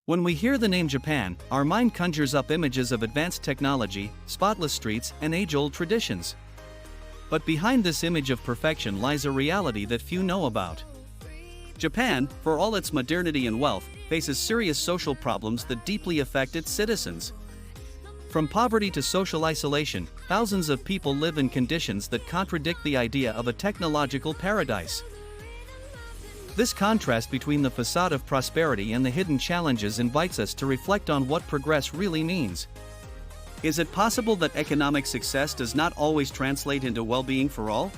When we hear the name Japan, our mind conjures up images of advanced technology, spotless streets, and age-old traditions. But behind this image of perfection lies a reality that few know about. Japan, for all its modernity and wealth, faces serious social problems that deeply affect its citizens. From poverty to social isolation, thousands of people live in conditions that contradict the idea of a technological paradise. This contrast between the facade of prosperity and the hidden challenges invites us to reflect on what progress really means. Is it possible that economic success does not always translate into well-being for all?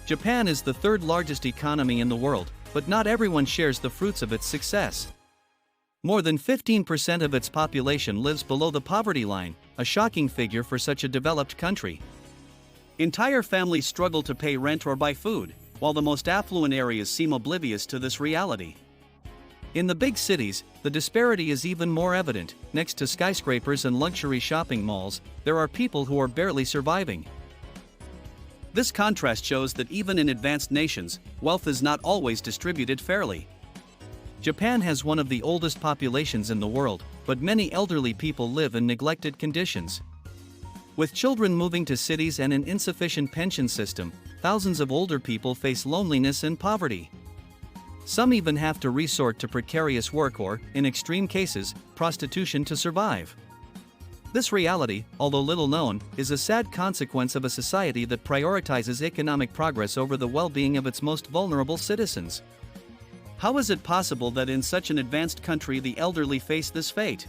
Japan is the third largest economy in the world, but not everyone shares the fruits of its success. More than 15% of its population lives below the poverty line, a shocking figure for such a developed country. Entire families struggle to pay rent or buy food, while the most affluent areas seem oblivious to this reality. In the big cities, the disparity is even more evident. Next to skyscrapers and luxury shopping malls, there are people who are barely surviving. This contrast shows that even in advanced nations, wealth is not always distributed fairly. Japan has one of the oldest populations in the world, but many elderly people live in neglected conditions. With children moving to cities and an insufficient pension system, thousands of older people face loneliness and poverty. Some even have to resort to precarious work or, in extreme cases, prostitution to survive. This reality, although little known, is a sad consequence of a society that prioritizes economic progress over the well-being of its most vulnerable citizens. How is it possible that in such an advanced country the elderly face this fate?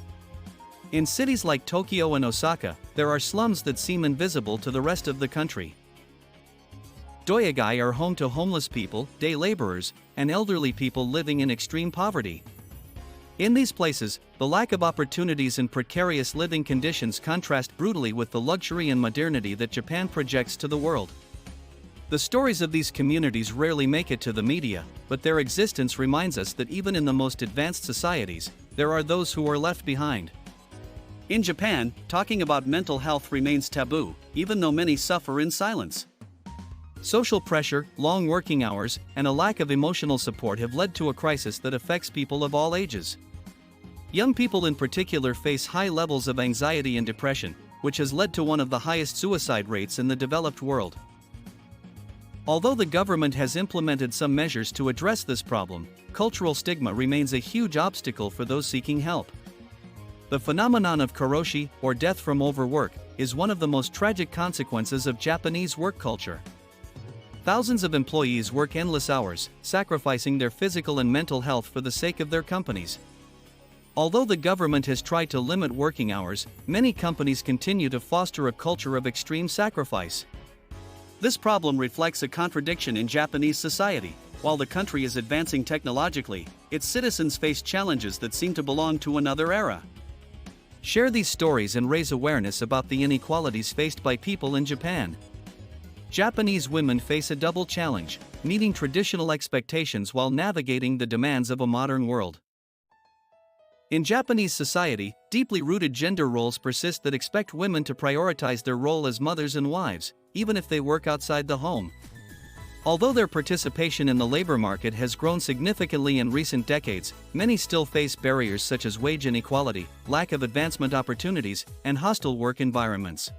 In cities like Tokyo and Osaka, there are slums that seem invisible to the rest of the country. Doyagai are home to homeless people, day laborers, and elderly people living in extreme poverty. In these places, the lack of opportunities and precarious living conditions contrast brutally with the luxury and modernity that Japan projects to the world. The stories of these communities rarely make it to the media, but their existence reminds us that even in the most advanced societies, there are those who are left behind. In Japan, talking about mental health remains taboo, even though many suffer in silence. Social pressure, long working hours, and a lack of emotional support have led to a crisis that affects people of all ages. Young people in particular face high levels of anxiety and depression, which has led to one of the highest suicide rates in the developed world. Although the government has implemented some measures to address this problem, cultural stigma remains a huge obstacle for those seeking help. The phenomenon of karoshi, or death from overwork, is one of the most tragic consequences of Japanese work culture. Thousands of employees work endless hours, sacrificing their physical and mental health for the sake of their companies. Although the government has tried to limit working hours, many companies continue to foster a culture of extreme sacrifice. This problem reflects a contradiction in Japanese society. While the country is advancing technologically, its citizens face challenges that seem to belong to another era. Share these stories and raise awareness about the inequalities faced by people in Japan. Japanese women face a double challenge, meeting traditional expectations while navigating the demands of a modern world. In Japanese society, deeply rooted gender roles persist that expect women to prioritize their role as mothers and wives, even if they work outside the home. Although their participation in the labor market has grown significantly in recent decades, many still face barriers such as wage inequality, lack of advancement opportunities, and hostile work environments.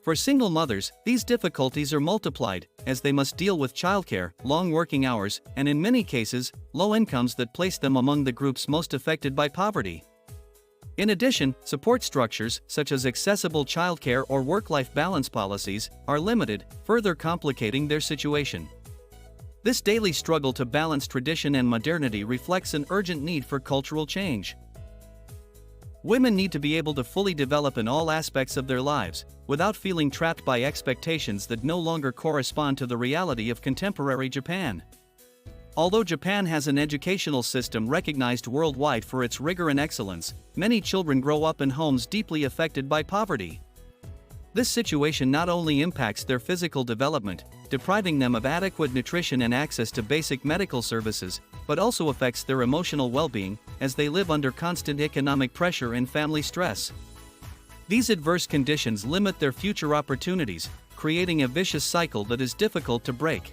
For single mothers, these difficulties are multiplied, as they must deal with childcare, long working hours, and in many cases, low incomes that place them among the groups most affected by poverty. In addition, support structures, such as accessible childcare or work-life balance policies, are limited, further complicating their situation. This daily struggle to balance tradition and modernity reflects an urgent need for cultural change. Women need to be able to fully develop in all aspects of their lives, without feeling trapped by expectations that no longer correspond to the reality of contemporary Japan. Although Japan has an educational system recognized worldwide for its rigor and excellence, many children grow up in homes deeply affected by poverty. This situation not only impacts their physical development, depriving them of adequate nutrition and access to basic medical services, but also affects their emotional well-being, as they live under constant economic pressure and family stress. These adverse conditions limit their future opportunities, creating a vicious cycle that is difficult to break.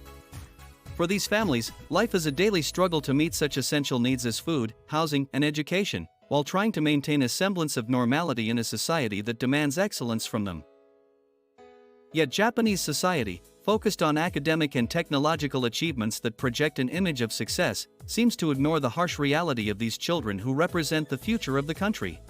For these families, life is a daily struggle to meet such essential needs as food, housing, and education, while trying to maintain a semblance of normality in a society that demands excellence from them. Yet Japanese society, focused on academic and technological achievements that project an image of success, seems to ignore the harsh reality of these children who represent the future of the country.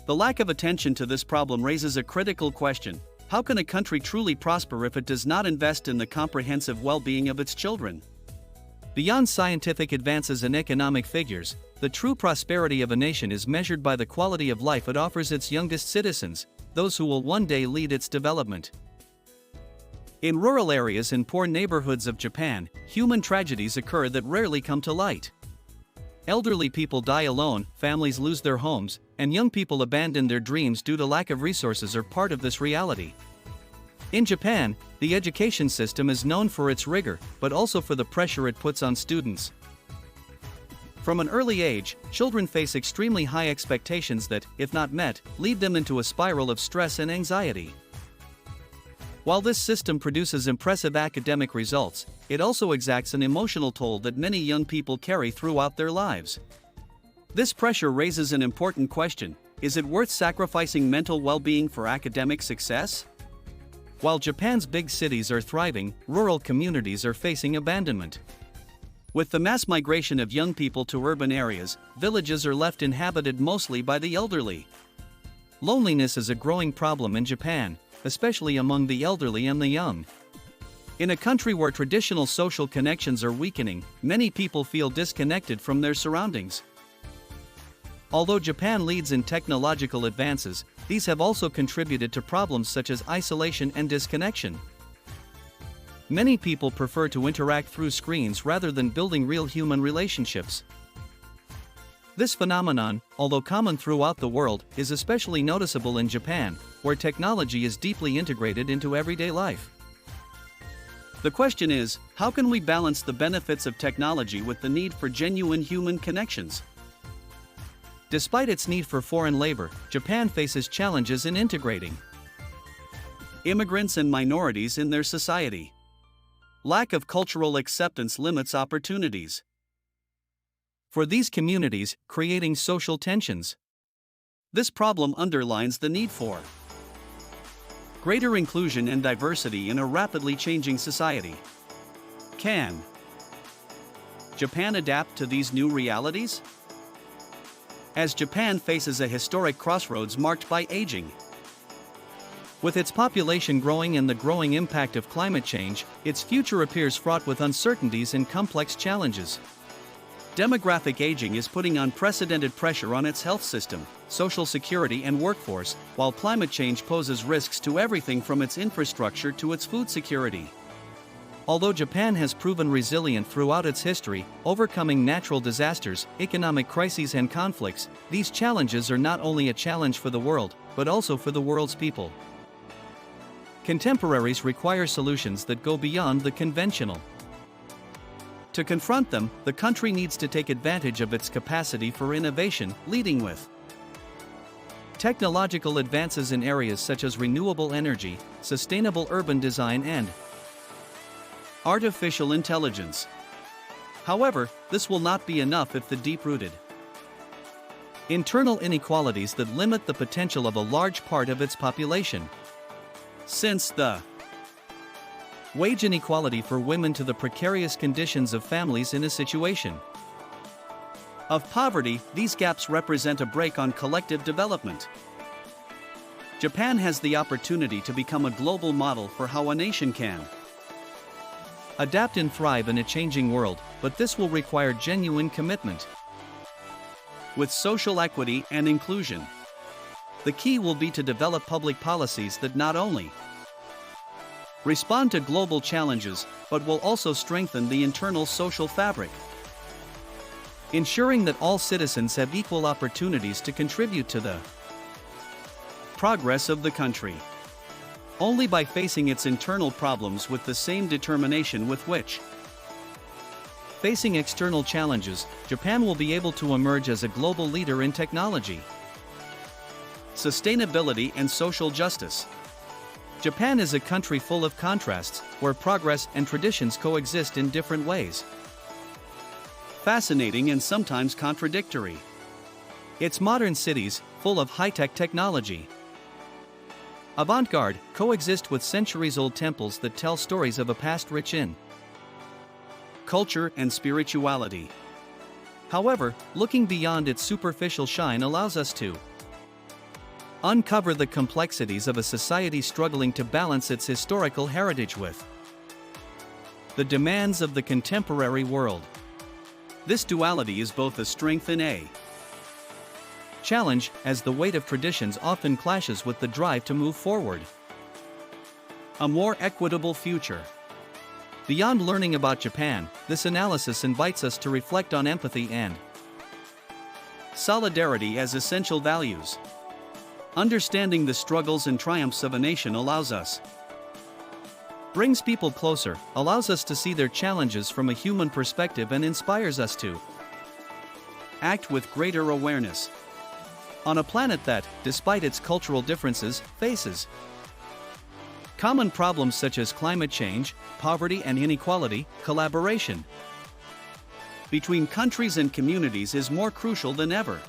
The lack of attention to this problem raises a critical question: how can a country truly prosper if it does not invest in the comprehensive well-being of its children? Beyond scientific advances and economic figures, the true prosperity of a nation is measured by the quality of life it offers its youngest citizens, those who will one day lead its development. In rural areas and poor neighborhoods of Japan, human tragedies occur that rarely come to light. Elderly people die alone, families lose their homes, and young people abandon their dreams due to lack of resources are part of this reality. In Japan, the education system is known for its rigor, but also for the pressure it puts on students. From an early age, children face extremely high expectations that, if not met, lead them into a spiral of stress and anxiety. While this system produces impressive academic results, it also exacts an emotional toll that many young people carry throughout their lives. This pressure raises an important question: is it worth sacrificing mental well-being for academic success? While Japan's big cities are thriving, rural communities are facing abandonment. With the mass migration of young people to urban areas, villages are left inhabited mostly by the elderly. Loneliness is a growing problem in Japan, especially among the elderly and the young. In a country where traditional social connections are weakening, many people feel disconnected from their surroundings. Although Japan leads in technological advances, these have also contributed to problems such as isolation and disconnection. Many people prefer to interact through screens rather than building real human relationships. This phenomenon, although common throughout the world, is especially noticeable in Japan, where technology is deeply integrated into everyday life. The question is, how can we balance the benefits of technology with the need for genuine human connections? Despite its need for foreign labor, Japan faces challenges in integrating immigrants and minorities in their society. Lack of cultural acceptance limits opportunities for these communities, creating social tensions. This problem underlines the need for greater inclusion and diversity in a rapidly changing society. Can Japan adapt to these new realities? As Japan faces a historic crossroads marked by aging. With its population growing and the growing impact of climate change, its future appears fraught with uncertainties and complex challenges. Demographic aging is putting unprecedented pressure on its health system, social security and workforce, while climate change poses risks to everything from its infrastructure to its food security. Although Japan has proven resilient throughout its history, overcoming natural disasters, economic crises and conflicts, these challenges are not only a challenge for the world, but also for the world's people. Contemporaries require solutions that go beyond the conventional. To confront them, the country needs to take advantage of its capacity for innovation, leading with technological advances in areas such as renewable energy, sustainable urban design and artificial intelligence. However, this will not be enough if the deep-rooted internal inequalities that limit the potential of a large part of its population. Since the wage inequality for women to the precarious conditions of families in a situation of poverty, these gaps represent a brake on collective development. Japan has the opportunity to become a global model for how a nation can adapt and thrive in a changing world, but this will require genuine commitment with social equity and inclusion. The key will be to develop public policies that not only respond to global challenges, but will also strengthen the internal social fabric, ensuring that all citizens have equal opportunities to contribute to the progress of the country. Only by facing its internal problems with the same determination with which facing external challenges, Japan will be able to emerge as a global leader in technology, sustainability and social justice. Japan is a country full of contrasts, where progress and traditions coexist in different ways. Fascinating and sometimes contradictory. Its modern cities, full of high-tech technology. Avant-garde, coexist with centuries-old temples that tell stories of a past rich in culture and spirituality. However, looking beyond its superficial shine allows us to uncover the complexities of a society struggling to balance its historical heritage with the demands of the contemporary world. This duality is both a strength and a challenge, as the weight of traditions often clashes with the drive to move forward. A more equitable future. Beyond learning about Japan, this analysis invites us to reflect on empathy and solidarity as essential values. Understanding the struggles and triumphs of a nation brings people closer, allows us to see their challenges from a human perspective, and inspires us to act with greater awareness. On a planet that, despite its cultural differences, faces common problems such as climate change, poverty and inequality, collaboration between countries and communities is more crucial than ever.